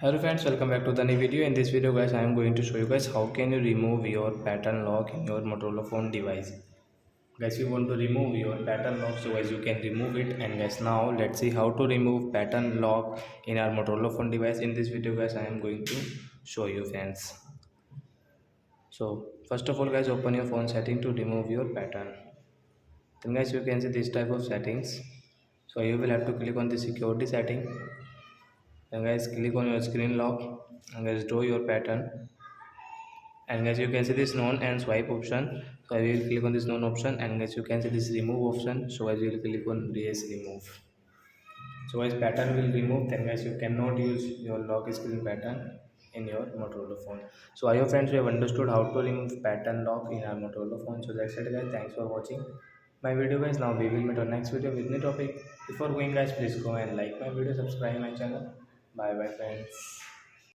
Hello friends, welcome back to the new video. In this video guys, I am going to show you guys how can you remove your pattern lock in your Motorola phone device. Guys, you want to remove your pattern lock, so guys you can remove it. And guys, now let's see how to remove pattern lock in our Motorola phone device. In this video guys, I am going to show you friends. So first of all guys, open your phone setting to remove your pattern. Then guys, you can see this type of settings. So you will have to click on the security setting. Then guys, click on your screen lock and guys draw your pattern. And guys, you can see this none and swipe option. So I will click on this none option, and guys you can see this remove option. So guys you will click on yes remove. So guys pattern will remove. Then guys you cannot use your lock screen pattern in your Motorola phone. So I hope friends you have understood how to remove pattern lock in our Motorola phone. So that's it guys, thanks for watching my video guys. Now we will meet on next video with new topic. Before going guys, please go and like my video, subscribe my channel. Bye bye friends.